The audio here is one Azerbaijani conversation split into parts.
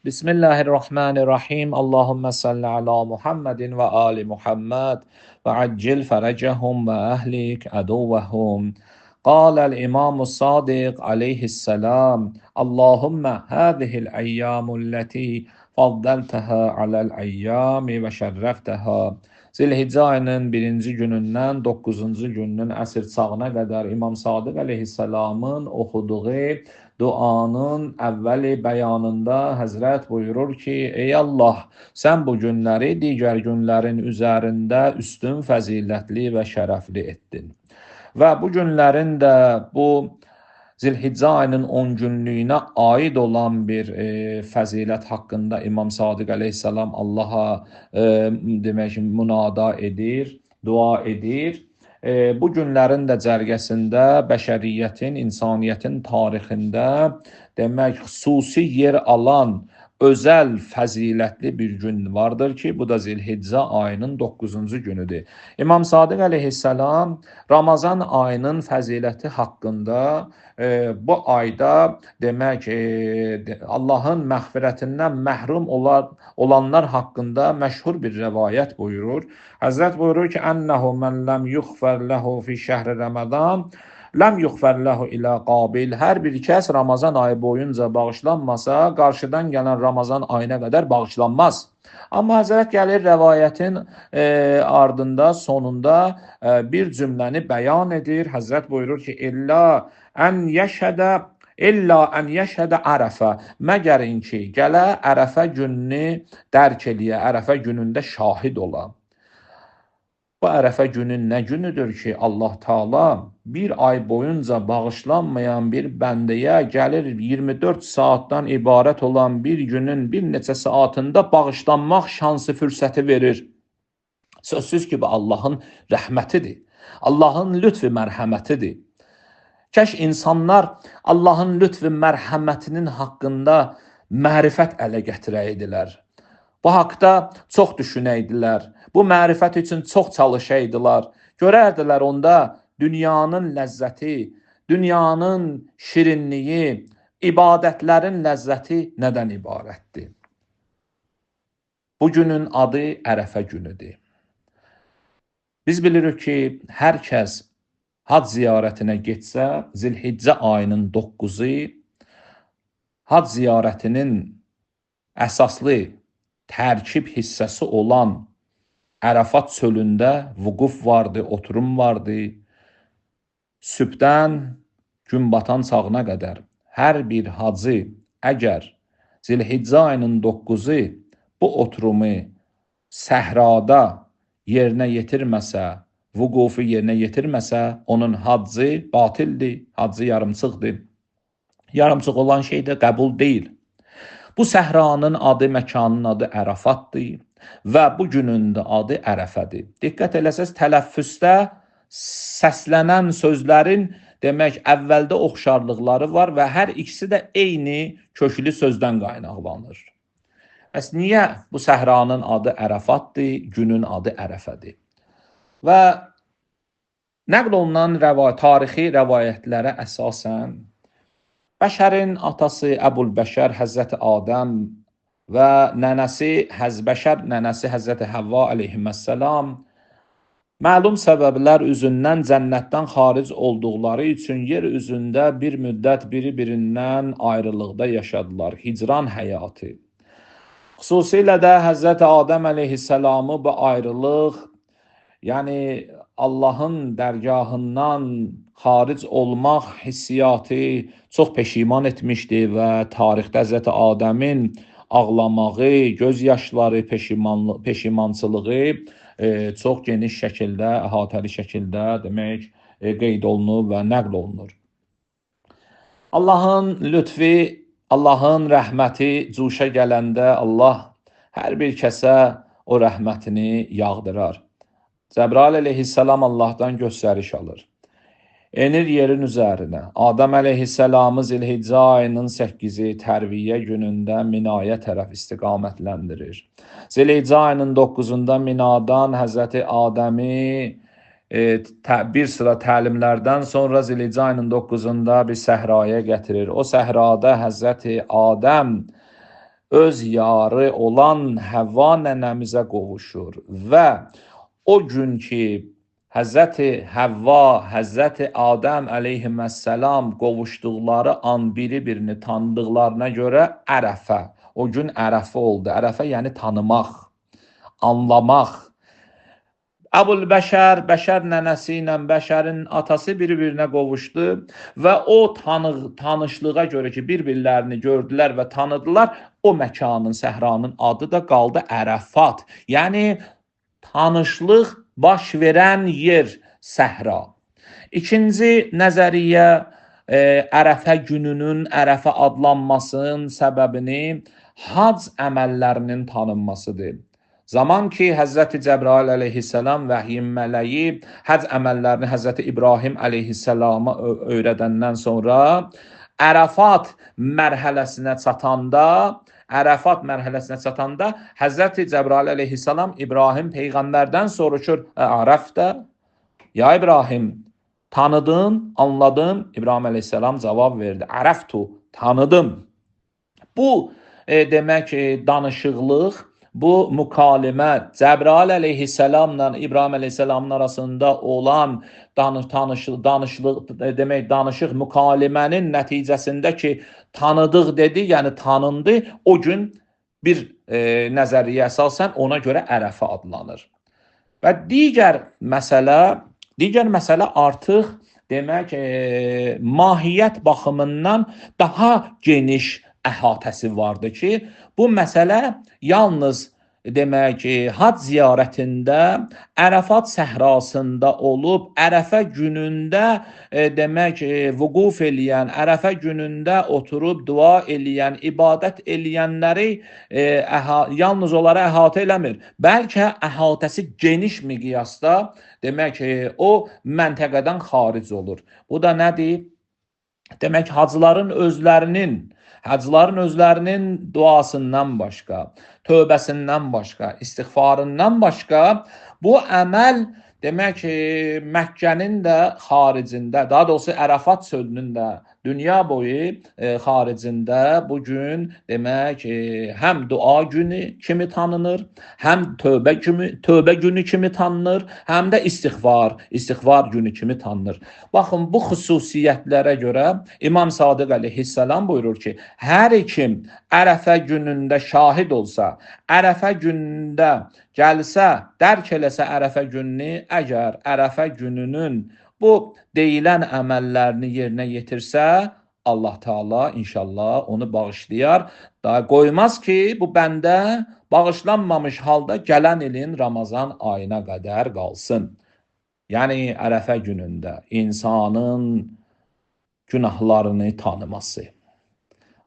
Bismillahirrahmanirrahim. Allahümme salli ala Muhammedin ve ali Muhammed ve accil ferecehum ve ehlik aduvvehum. قال الإمام الصادق عليه السلام اللهم هذه الأيام التي فضلتها على الأيام وشرفتها. Zilhicce ayının birinci günündən 9-cu gününün əsr çağına qədər İmam Sadiq əleyhissalamın oxuduğu duanın əvvəli bəyanında Həzrət buyurur ki, ey Allah, sən bu günləri digər günlərin üzərində üstün, fəzilətli və şərəfli etdin. Və bu günlərin də bu Zilhiccə ayının 10 günlüyünə aid olan bir fəzilət haqqında İmam Sadiq əleyhissalam Allaha demək münada edir, dua edir. Bu günlərin də cərgəsində bəşəriyyətin, insaniyyətin tarixində demək xüsusi yer alan özəl fəzilətli bir gün vardır ki, bu da Zilhiccə ayının 9-cu günüdür. İmam Sadiq əleyhissalam Ramazan ayının fəziləti haqqında bu ayda demək Allahın məğfirətindən məhrum olanlar haqqında məşhur bir rəvayət buyurur. Həzrət buyurur ki, "Ənəhu mən ləm yuğfər ləhu fi şəhri Ramazan, ləm yuğfər ləhu ilə qabil." Hər bir kəs Ramazan ayı boyunca bağışlanmasa, qarşıdan gələn Ramazan ayına qədər bağışlanmaz. Amma Həzrət gəlir rəvayətin ardında, sonunda bir cümləni bəyan edir. Həzrət buyurur ki, İlla ən yəşhədə ərəfə. Məgərin ki, gələ ərəfə gününü dərk eləyə, ərəfə günündə şahid ola. Bu ərəfə günü nə günüdür ki, Allah Taala bir ay boyunca bağışlanmayan bir bəndəyə gəlir 24 saatdan ibarət olan bir günün bir neçə saatında bağışlanmaq şansı, fürsəti verir. Sözsüz ki, bu Allahın rəhmətidir. Allahın lütf-i mərhəmətidir. Kəş insanlar Allahın lütf-i mərhəmətinin haqqında mərifət ələ gətirəydilər. Bu haqda çox düşünəydilər. Bu mərifət üçün çox çalışaydılar. Görərdilər onda dünyanın ləzzəti, dünyanın şirinliyi, ibadətlərin ləzzəti nədən ibarətdir? Bu günün adı Ərəfə günüdür. Biz bilirik ki, hər kəs hac ziyarətinə getsə, Zilhiccə ayının 9-u hac ziyarətinin əsaslı tərkib hissəsi olan Ərəfat çölündə vüquf vardı, oturum vardı. Sübdən gün batan çağına qədər hər bir hacı əgər Zilhiccə ayının 9-u bu oturumu səhrada yerinə yetirməsə, vüqufu yerinə yetirməsə, onun haccı batildir, haccı yarımçıqdır. Yarımçıq olan şey də qəbul deyil. Bu səhranın adı, məkanın adı Ərafatdır və bu günün də adı Ərəfədir. Diqqət eləsəz, tələffüzdə səslənən sözlərin demək əvvəldə oxşarlıqları var və hər ikisi də eyni köklü sözdən qaynaqlanır. Bəs niyə bu səhranın adı Ərafatdır, günün adı Ərəfədir? Və nəql olunan tarixi rəvayətlərə əsasən bəşərin atası Əbulbəşər Həzrəti Adəm və nənəsi Həzbəşər, nənəsi Həzrəti Həvva əleyhissalam məlum səbəblər üzündən cənnətdən xaric olduqları üçün yer üzündə bir müddət biri-birindən ayrılıqda yaşadılar. Hicran həyatı. Xüsusilə də Həzrəti Adəm əleyhissalamı bu ayrılıq, yəni Allahın dərgahından xaric olmaq hissiyatı çox peşiman etmişdi və tarixdə Həzrəti Adəmin ağlamağı, göz yaşları, peşimançılığı çox geniş şəkildə, əhatəli şəkildə demək qeyd olunur və nəql olunur. Allahın lütfi, Allahın rəhməti cuşa gələndə Allah hər bir kəsə o rəhmətini yağdırar. Cəbrail əleyhissalam Allahdan göstəriş alır. Enir yerin üzərinə. Adəm əleyhissalamı Zilhiccə ayının 8-i tərviyyə günündə Minaya tərəf istiqamətləndirir. Zilhiccə ayının 9-unda Minadan Həzrəti Adəmi bir sıra təlimlərdən sonra Zilhiccə ayının 9-unda bir səhraya gətirir. O səhrada Həzrəti Adəm öz yarı olan Həvva nənəmizə qovuşur və o gün ki Həzrəti Həvva, Həzrəti Adəm əleyhissalam qovuşduqları an biri-birini tanıdıqlarına görə Ərəfə, o gün Ərəfə oldu. Ərəfə yəni tanımaq, anlamaq. Əbul-Bəşər, Bəşər nənəsi ilə Bəşərin atası bir-birinə qovuşdu və o tanışlığa görə ki, bir-birlərini gördülər və tanıdılar, o məkanın, səhranın adı da qaldı Ərəfat. Yəni, tanışlıq baş verən yer, səhra. İkinci nəzəriyyə, Ərəfə gününün Ərəfə adlanmasının səbəbini hac əməllərinin tanınmasıdır. Zaman ki, Həzrəti Cəbrail əleyhissalam vəhyin mələyi həc əməllərini Həzrəti İbrahim əleyhissalama öyrədəndən sonra Ərəfat mərhələsinə çatanda Həzrəti Cəbrail əleyhissalam İbrahim peyğəmbərdən soruşur, Ərəfdə? Ya İbrahim, tanıdın, anladın? İbrahim əleyhissalam cavab verdi, Ərəftu, tanıdım. Bu demək danışıqlıq, bu mükalimə Cəbrail əleyhissalamla İbrahim əleyhissalamın arasında olan danışıq mükalimənin nəticəsində ki, tanıdıq dedi, yəni tanındı, o gün bir nəzəriyyə əsasən ona görə Ərəfə adlanır. Və digər məsələ artıq demək mahiyyət baxımından daha geniş əhatəsi vardı ki, bu məsələ yalnız demək hac ziyarətində Ərəfat səhrasında olub, Ərəfə günündə demək vüquf eləyən, Ərəfə günündə oturub dua eləyən, ibadət eləyənləri yalnız onları əhatə eləmir. Bəlkə əhatəsi geniş miqyasda demək o məntəqədən xaric olur. Bu da nədir? Demək hacıların özlərinin duasından başqa, tövbəsindən başqa, istiğfarından başqa bu əməl demək Məkkənin də xaricində, daha doğrusu Ərəfat çölünün də dünya boyu xaricində bugün demək həm dua günü kimi tanınır, həm tövbə günü kimi tanınır, həm də istiğfar günü kimi tanınır. Baxın, bu xüsusiyyətlərə görə İmam Sadiq əleyhissalam buyurur ki, hər kim Ərəfə günündə şahid olsa, Ərəfə günündə gəlsə, dərk eləsə Ərəfə gününü, əgər Ərəfə gününün bu deyilən əməllərini yerinə yetirsə, Allah Teala inşallah onu bağışlayar. Daha qoymaz ki, bu bəndə bağışlanmamış halda gələn ilin Ramazan ayına qədər qalsın. Yəni, Ərəfə günündə insanın günahlarını tanıması,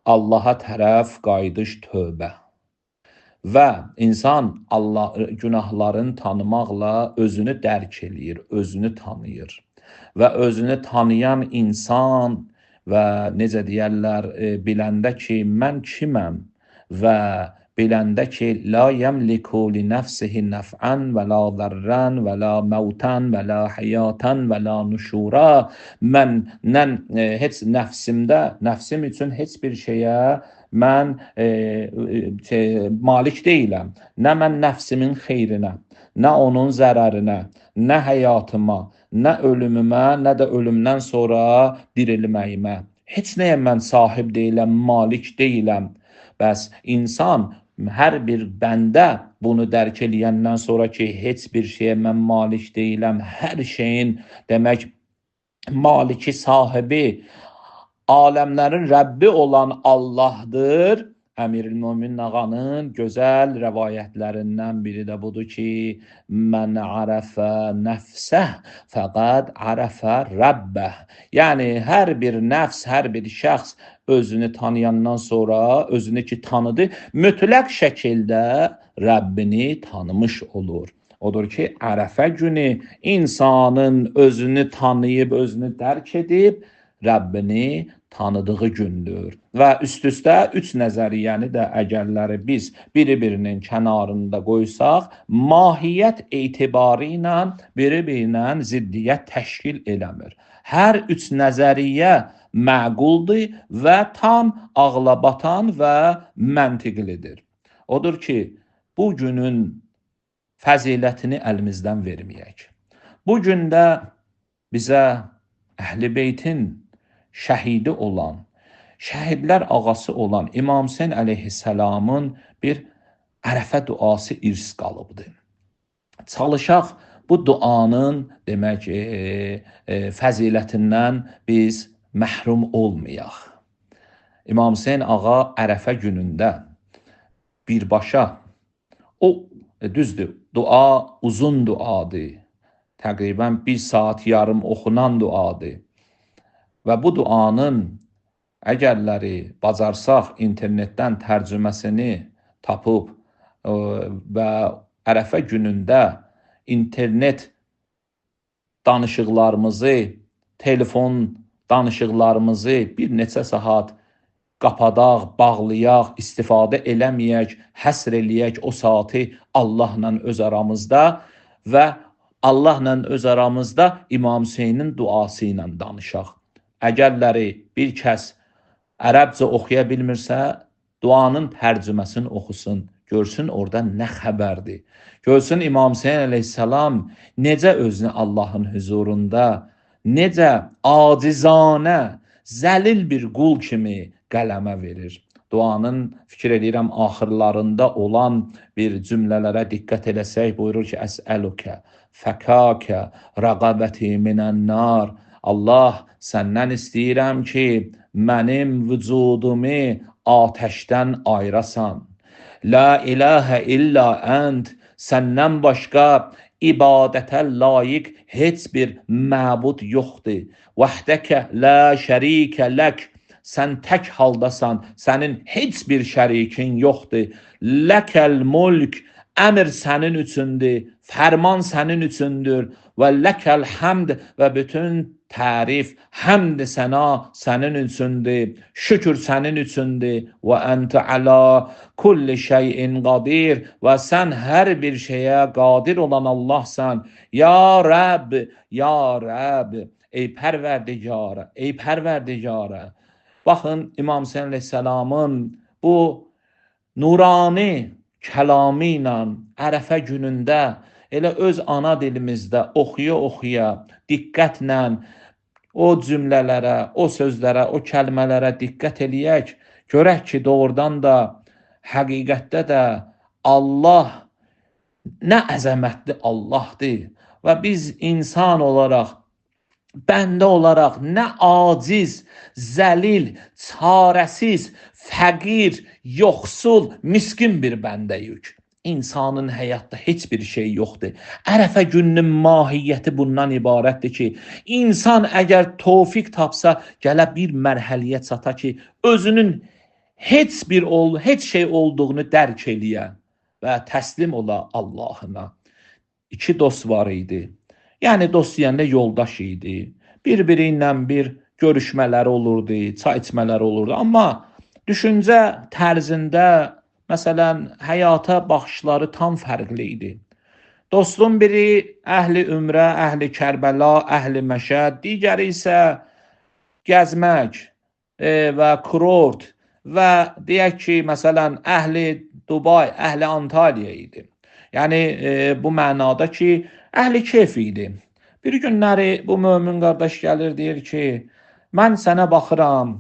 Allaha tərəf qayıdış tövbə və insan günahlarını tanımaqla özünü dərk eləyir, özünü tanıyır. Və özünü tanıyan insan və necə deyərlər, biləndə ki, mən kiməm və biləndə ki, la yəmliku li nəfsihi nəf'ən və la zərrən və la məvtən və la həyatən və la nüşura, mən heç nəfsim üçün heç bir şeyə mən malik deyiləm. Nə mən nəfsimin xeyrinə, nə onun zərərinə, nə həyatıma, nə ölümümə, nə də ölümdən sonra dirilməyimə. Heç nəyə mən sahib deyiləm, malik deyiləm. Bəs insan, hər bir bəndə bunu dərk eləyəndən sonra ki, heç bir şeyə mən malik deyiləm, hər şeyin demək maliki sahibi, aləmlərin Rəbbi olan Allahdır. Əmirül-Möminin ağanın gözəl rəvayətlərindən biri də budur ki, mən ərəfə nəfsəh fəqəd ərəfə Rəbbəh. Yəni, hər bir nəfs, hər bir şəxs özünü tanıyandan sonra, özünü ki tanıdı, mütləq şəkildə Rəbbini tanımış olur. Odur ki, Ərəfə günü insanın özünü tanıyıb, özünü dərk edib, Rəbbini tanıdığı gündür. Və üst-üstə 3 nəzəriyyəni də əgərləri biz biri-birinin kənarında qoysaq, mahiyyət etibarı ilə biri-birinə ziddiyyət təşkil eləmir. Hər 3 nəzəriyyə məquldur və tam ağlabatan və məntiqlidir. Odur ki, bu günün fəzilətini əlimizdən verməyək. Bu gündə bizə Əhl-i Beytin şəhidi olan, şəhidlər ağası olan İmam Hüseyn əleyhissalamın bir ərəfə duası irs qalıbdır. Çalışaq bu duanın demək fəzilətindən biz məhrum olmayaq. İmam Hüseyn ağa ərəfə günündə birbaşa düzdür, dua uzun duadır. Təqribən 1 saat yarım oxunan duadır. Və bu duanın əgərləri bacarsaq internetdən tərcüməsini tapıb və ərəfə günündə internet danışıqlarımızı, telefon danışıqlarımızı bir neçə saat qapadaq, bağlayaq, istifadə eləməyək, həsr eləyək o saati Allahla öz aramızda və Allahla öz aramızda İmam Hüseynin duası ilə danışaq. Əgərləri bir kəs ərəbcə oxuya bilmirsə, duanın tərcüməsini oxusun, görsün orada nə xəbərdir. Görsün İmam Hüseyn əleyhissalam necə özünü Allahın huzurunda, necə acizanə, zəlil bir qul kimi qələmə verir. Duanın fikir edirəm axırlarında olan bir cümlələrə diqqət eləsək, buyurur ki, Əsəlukə, fəkəkə, rəqabəti minən nar. Allah, səndən istəyirəm ki, mənim vücudumu atəşdən ayırasan. La ilahə illa ənd, səndən başqa ibadətə layiq heç bir məbud yoxdur. Vəhdəkə la şərikə lək, sən tək haldasan, sənin heç bir şərikin yoxdur. Ləkəl mulk, əmr sənin üçündür, fərman sənin üçündür. Və ləkəl həmd, və bütün tərif, həmd sənə sənin üçündür, şükür sənin üçündür. Və əntə alə kulli şeyin qadir, və sən hər bir şeyə qadir olan Allahsan. Ya Rəbb, ya Rəbb, ey pərverdigarə, ey pərverdigarə. Baxın, İmam Hüseyn əleyhissalamın bu nurani kəlamı ilə ərəfə günündə elə öz ana dilimizdə oxuya-oxuya, diqqətlə o cümlələrə, o sözlərə, o kəlmələrə diqqət eləyək. Görək ki, doğrudan da, həqiqətdə də Allah nə əzəmətli Allahdır və biz insan olaraq, bəndə olaraq nə aciz, zəlil, çarəsiz, fəqir, yoxsul, miskin bir bəndəyik. İnsanın həyatda heç bir şey yoxdur. Ərəfə gününün mahiyyəti bundan ibarətdir ki, insan əgər tövfiq tapsa, gələ bir mərhələyə çata ki, özünün heç şey olduğunu dərk eləyə və təslim ola Allahına. 2 dost var idi. Yəni dost deyəndə yoldaş idi. Bir-biri ilə bir görüşmələri olurdu, çay içmələri olurdu. Amma düşüncə tərzində, məsələn, həyata baxışları tam fərqli idi. Dostun biri əhli ümrə, əhli Kərbəla, əhli Məşəd, digəri isə gəzmək və kurort və deyək ki, məsələn, əhli Dubay, əhli Antalya idi. Yəni, bu mənada ki, əhli keyf idi. Bir günləri bu mömin qardaş gəlir, deyir ki, mən sənə baxıram,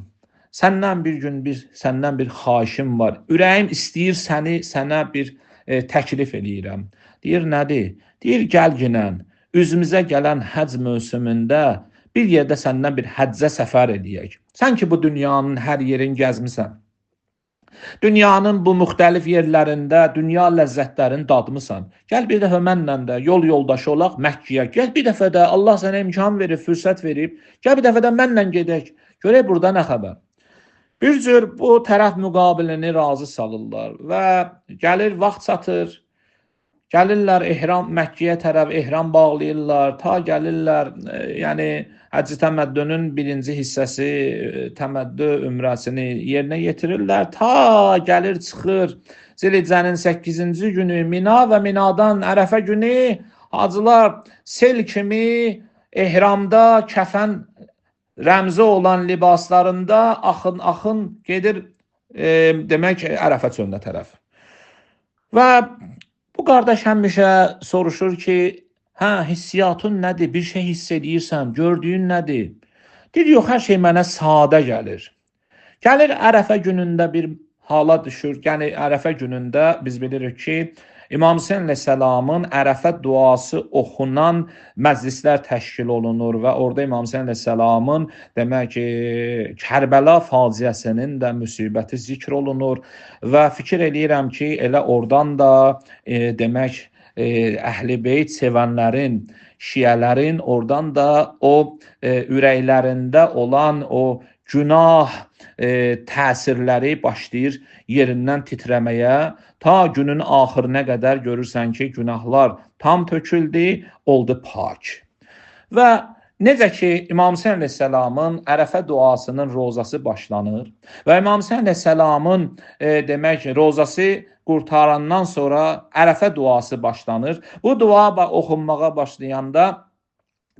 səndən bir xahişim var. Ürəyim istəyir sənə bir təklif eləyirəm. Deyir, nədir? Deyir, gəl ginən, üzümüzə gələn həc mövsümündə bir yerdə səndən bir həccə səfər eləyək. Sən ki, bu dünyanın hər yerin gəzmisən. Dünyanın bu müxtəlif yerlərində dünya ləzzətlərini dadmısan. Gəl bir dəfə mənlə də yol yoldaşı olaq Məkkəyə. Gəl bir dəfə də Allah sənə imkan verib, fürsət verib. Gəl bir dəfə də mənlə gedək. Görək burada nə xəbər. Bir cür bu tərəf müqabilini razı salırlar və gəlir vaxt çatır. Gəlirlər Məkkəyə tərəf ehram bağlayırlar, ta gəlirlər, yəni Həcc Təməddünün 1-ci hissəsi təməddü ümrəsini yerinə yetirirlər, ta gəlir çıxır Zilhiccənin 8-ci günü Mina və Minadan Ərəfə günü hacılar sel kimi ehramda kəfən rəmzi olan libaslarında axın gedir demək Ərəfə çölünə tərəf. Və bu qardaş həmişə soruşur ki, hə, hissiyatın nədir? Bir şey hiss edirsən, gördüyün nədir? Deyir, yox, hər şey mənə sadə gəlir. Gəlir Ərəfə günündə bir hala düşür. Yəni Ərəfə günündə biz bilirik ki, İmam Hüseyn əleyhissalamın Ərəfə duası oxunan məclislər təşkil olunur və orada İmam Hüseyn əleyhissalamın demək ki, Kərbəla faciəsinin də müsibəti zikr olunur və fikir eləyirəm ki, elə oradan da demək Əhl-i Beyt sevənlərin, şiələrin oradan da o ürəklərində olan o günah təsirləri başlayır yerindən titrəməyə, ta günün axırına qədər görürsən ki, günahlar tam töküldü, oldu pak. Və necə ki, İmam Hüseyn əleyhissalamın Ərəfə duasının rozası başlanır və İmam Hüseyn əleyhissalamın demək rozası qurtarandan sonra Ərəfə duası başlanır. Bu dua oxunmağa başlayanda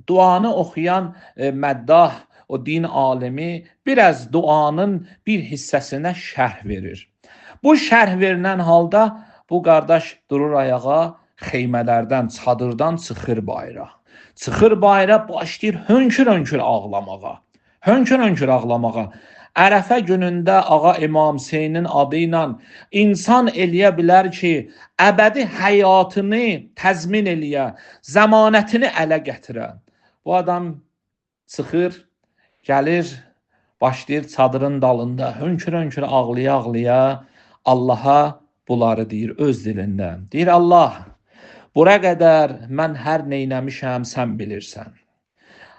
duanı oxuyan məddah, o din alimi biraz duanın bir hissəsinə şərh verir. Bu şərh verilən halda bu qardaş durur ayağa, xeymələrdən, çadırdan çıxır bayıra. Çıxır bayıra, başlayır hönkür-hönkür ağlamağa. Hönkür-hönkür ağlamağa. Ərəfə günündə ağa İmam Hüseynin adı ilə insan eləyə bilər ki, əbədi həyatını təzmin eləyə, zəmanətini ələ gətirə. Bu adam çıxır, gəlir, başlayır çadırın dalında hönkür-hönkür ağlaya-ağlaya Allaha bunları deyir öz dilində. Deyir, Allah, bura qədər mən hər neynəmişəm, sən bilirsən.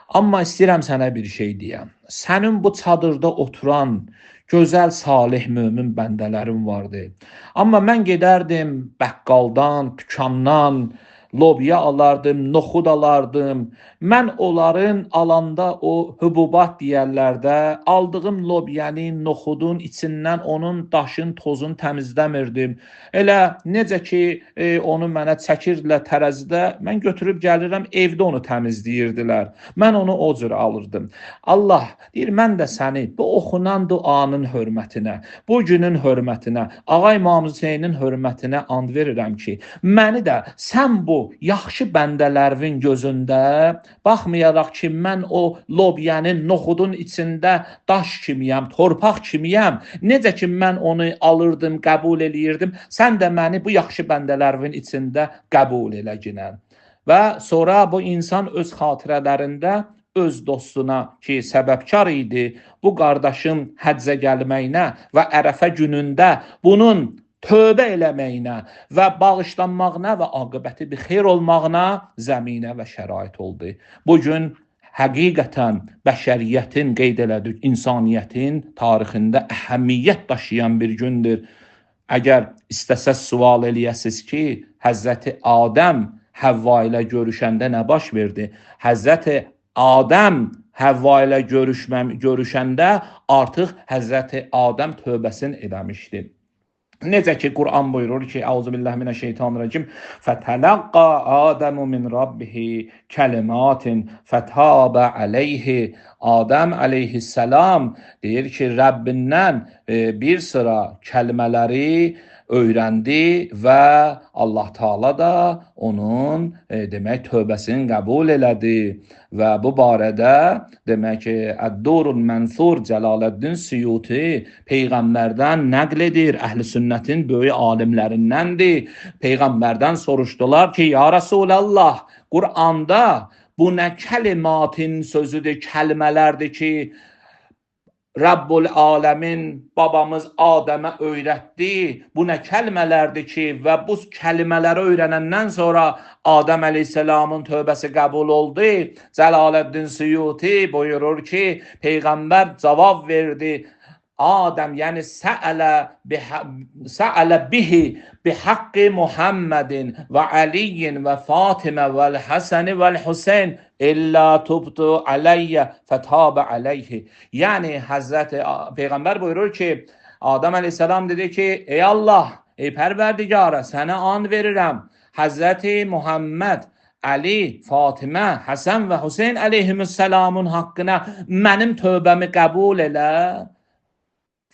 Amma istəyirəm sənə bir şey deyəm. Sənin bu çadırda oturan gözəl, salih, mömin bəndələrin vardı. Amma mən gedərdim bəqqaldan, dükandan, lobya alardım, noxud alardım. Mən onların alanda o hübubat deyərlərdə aldığım lobyanın, noxudun içindən onun daşın, tozunu təmizləmirdim. Elə necə ki onu mənə çəkirdilər tərəzidə, mən götürüb gəlirəm, evdə onu təmizləyirdilər. Mən onu o cür alırdım. Allah deyir, mən də səni bu oxunan duanın hörmətinə, bu günün hörmətinə, Ağa İmam Hüseynin hörmətinə and verirəm ki, məni də sən bu yaxşı bəndələrin gözündə, baxmayaraq ki, mən o lobyanın, noxudun içində daş kimiyəm, torpaq kimiyəm, necə ki, mən onu alırdım, qəbul eləyirdim, sən də məni bu yaxşı bəndələrin içində qəbul eləginən. Və sonra bu insan öz xatirələrində öz dostuna ki, səbəbkar idi, bu qardaşın həccə gəlməyinə və Ərəfə günündə bunun tövbə eləməyinə və bağışlanmağına və aqibəti bir xeyr olmağına zəminə və şərait oldu. Bugün həqiqətən bəşəriyyətin qeyd elədik, insaniyyətin tarixində əhəmiyyət daşıyan bir gündür. Əgər istəsəz sual eləyəsiz ki, Həzrəti Adəm Həvva ilə görüşəndə nə baş verdi? Həzrəti Adəm Həvva ilə görüşəndə artıq Həzrəti Adəm tövbəsini eləmişdi. Necə ki, Quran buyurur ki, Euzubillahimineşşeytanirracim, fətələqqa Adəmu min Rabbihi kəlimatin fəthabə aleyhi. Adəm əleyhissalam deyir ki, Rəbbindən bir sıra kəlmələri öyrəndi və Allah Taala da onun demək tövbəsini qəbul elədi və bu barədə demək ki, Əd-Durul Mənsur Cəlaləddin Suyuti peyğəmbərdən nəql edir, Əhl-i Sünnətin böyük alimlərindəndir. Peyğəmbərdən soruşdular ki, ya Rasulallah, Quranda bu nə kəlimatin sözüdür, kəlmələrdir ki, Rabbul Aləmin babamız Adəmə öyrətdi. Bu nə kəlmələrdir ki, və bu kəlmələri öyrənəndən sonra Adəm əleyhissalamın tövbəsi qəbul oldu. Cəlaləddin Suyuti buyurur ki, Peyğəmbər cavab verdi. Adəm, yəni səələ bihi bihaqqi Muhammedin və Aliyin və Fatimə və Həsəni və Hüseyn İlla tubtu aleyyə fətabə aleyhi. Yəni Həzrəti Peyğəmbər buyurur ki, Adəm əleyhissalam dedi ki, ey Allah, ey Pərverdigara, sənə and verirəm, Həzrəti Muhammed Əli, Fatimə, Həsən və Hüseyn əleyhissalamın haqqına mənim tövbəmi qəbul elə.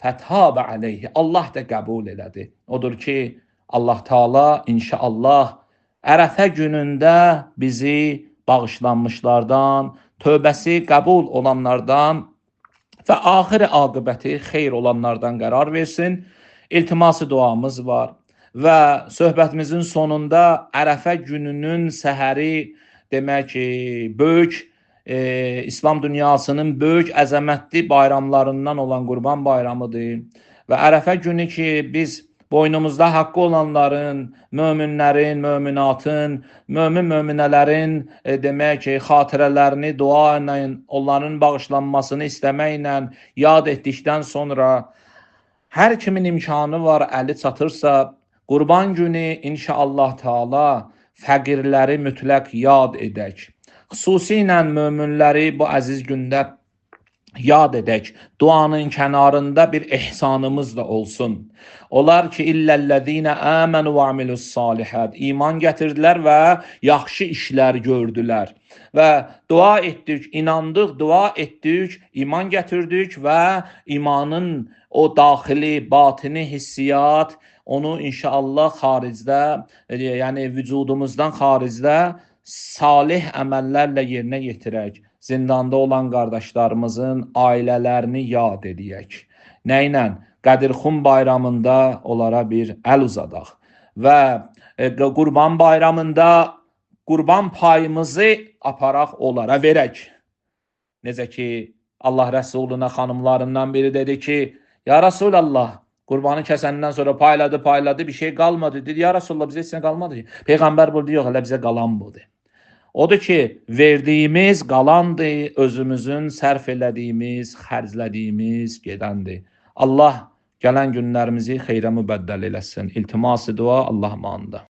Fəthabə aleyhi. Allah da qəbul elədi. Odur ki, Allah Teala inşallah Ərəfə günündə bizi bağışlanmışlardan, tövbəsi qəbul olanlardan və axir aqibəti xeyr olanlardan qərar versin. İltiması duamız var və söhbətimizin sonunda Ərəfə gününün səhəri demək ki, böyük İslam dünyasının böyük əzəmətli bayramlarından olan Qurban bayramıdır. Və Ərəfə günü ki, biz boynumuzda haqqı olanların, möminlərin, möminatın, möminələrin demək ki, xatirələrini dua ilə, onların bağışlanmasını istəməklə yad etdikdən sonra hər kimin imkanı var, əli çatırsa, Qurban günü inşallah Teala fəqirləri mütləq yad edək. Xüsusilə möminləri bu əziz gündə yad edək. Duanın kənarında bir ehsanımız da olsun. Onlar ki, illellezine amenu ve amilus salihat, iman gətirdilər və yaxşı işlər gördülər. Və dua etdik, inandıq, dua etdik, iman gətirdik və imanın o daxili, batini hissiyat, onu inşallah xaricdə, yəni vücudumuzdan xaricdə salih əməllərlə yerinə yetirək. Zindanda olan qardaşlarımızın ailələrini yad edək. Nə ilə? Qədirxum bayramında onlara bir əl uzadaq. Və Qurban bayramında Qurban payımızı aparaq onlara verək. Necə ki, Allah Rəsuluna xanımlarından biri dedi ki, ya Rasulallah, qurbanı kəsəndən sonra payladı, bir şey qalmadı. Dedi, ya Rasulallah, bizə heç nə qalmadı. Peyğəmbər buyurdu, yox, elə bizə qalan budur. Odur ki, verdiyimiz qalandır, özümüzün sərf elədiyimiz, xərclədiyimiz gedəndir. Allah gələn günlərimizi xeyrə mübəddəl eləsin. İltiması dua Allah manında.